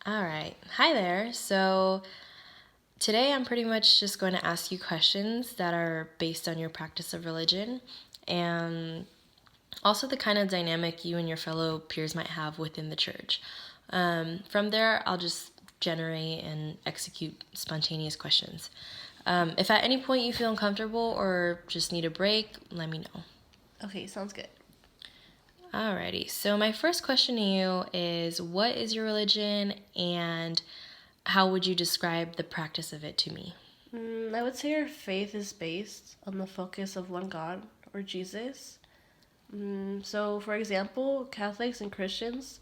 All right. Hi there. So today I'm pretty much just going to ask you questions that are based on your practice of religion and also the kind of dynamic you and your fellow peers might have within the church. From there, I'll just generate and execute spontaneous questions. If at any point you feel uncomfortable or just need a break, let me know. Okay, sounds good. Alrighty, so my first question to you is what is your religion and how would you describe the practice of it to me? I would say our faith is based on the focus of one God or Jesus. So, for example, Catholics and Christians,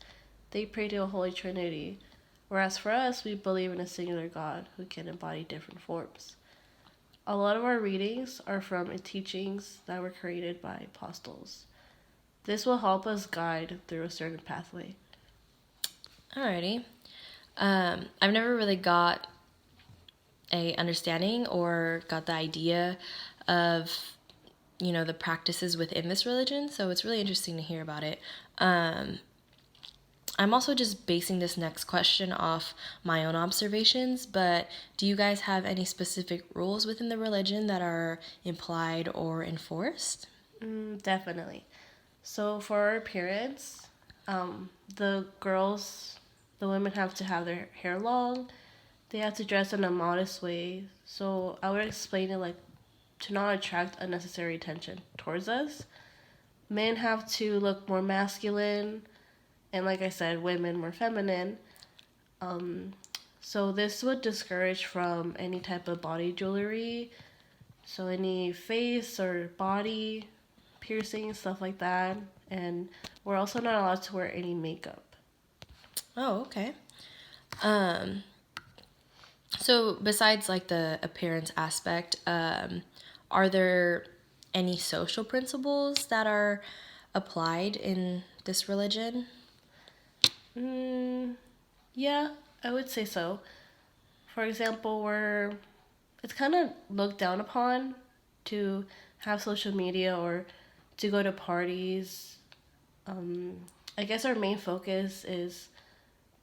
they pray to a Holy Trinity, whereas for us, we believe in a singular God who can embody different forms. A lot of our readings are from teachings that were created by apostles. This will help us guide through a certain pathway. Alrighty. I've never really got a understanding or got the idea of the practices within this religion, so it's really interesting to hear about it. I'm also just basing this next question off my own observations, but do you guys have any specific rules within the religion that are implied or enforced? Definitely. So, for our appearance, the girls, the women have to have their hair long. They have to dress in a modest way. So I would explain it like to not attract unnecessary attention towards us. Men have to look more masculine, and like I said, women more feminine. Um, so this would discourage from any type of body jewelry. So any face or body piercings, stuff like that. And we're also not allowed to wear any makeup. Oh, okay. Um, so besides like the appearance aspect, are there any social principles that are applied in this religion? Mm, yeah, I would say so. For example, it's kind of looked down upon to have social media or to go to parties. Um, I guess our main focus is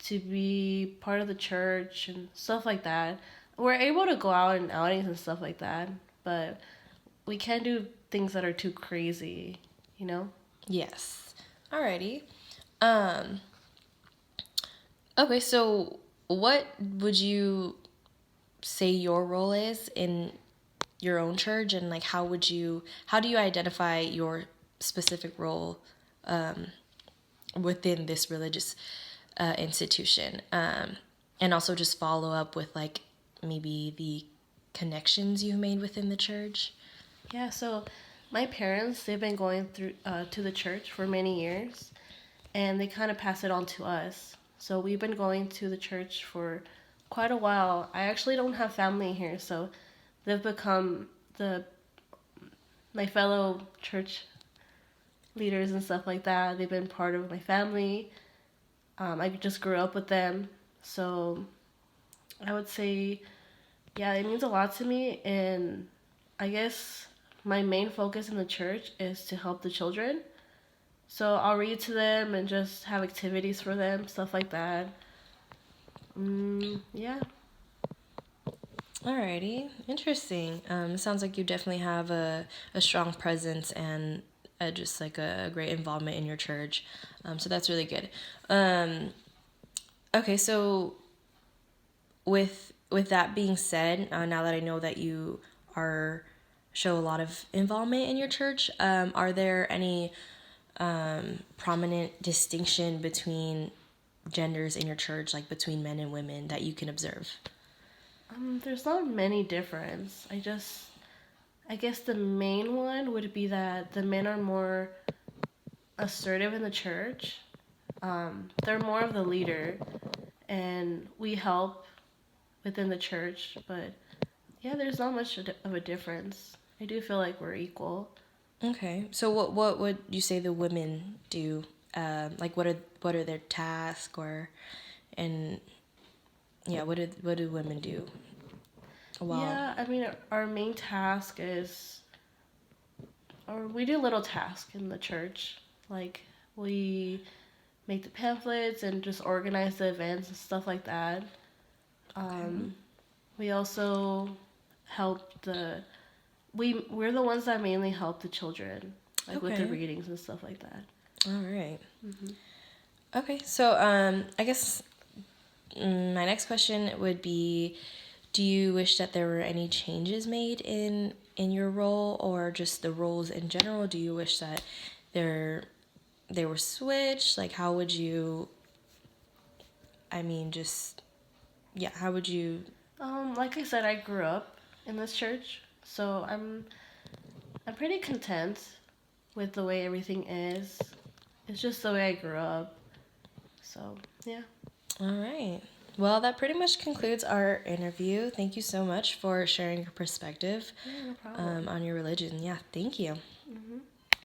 to be part of the church and stuff like that. We're able to go out and outings and stuff like that, but we can't do things that are too crazy, you know? Yes. Alrighty. Um, okay, so what would you say your role is in your own church and like how do you identify your specific role within this religious institution, and also just follow up with like maybe the connections you've made within the church. Yeah, so my parents, they've been going through to the church for many years, and they kind of pass it on to us. So we've been going to the church for quite a while. I actually don't have family here, so they've become the my fellow church leaders and stuff like that. They've been part of my family. I just grew up with them, so I would say, yeah, it means a lot to me. And I guess my main focus in the church is to help the children. So I'll read to them and just have activities for them, stuff like that. Yeah. Alrighty, interesting. Sounds like you definitely have a strong presence and just like a great involvement in your church. So that's really good. Okay, so with that being said, now that I know that you are show a lot of involvement in your church, are there any prominent distinction between genders in your church, like between men and women, that you can observe? There's not many difference. I guess the main one would be that the men are more assertive in the church. They're more of the leader, and we help within the church. But yeah, there's not much of a difference. I do feel like we're equal. Okay, so what would you say the women do? Like what are their tasks or and yeah, what do women do? Well, Yeah, I mean, our main task is, or we do little tasks in the church. Like, we make the pamphlets and just organize the events and stuff like that. Okay. We also help we're the ones that mainly help the children, like with the Okay. readings and stuff like that. All right. Hmm. Okay. So I guess my next question would be, do you wish that there were any changes made in your role or just the roles in general? Do you wish that there they were switched? Like how would you I mean just yeah, how would you Like I said, I grew up in this church, so I'm pretty content with the way everything is. It's just the way I grew up. So yeah. All right. Well, that pretty much concludes our interview. Thank you so much for sharing your perspective Yeah, no problem. on your religion. Yeah, thank you.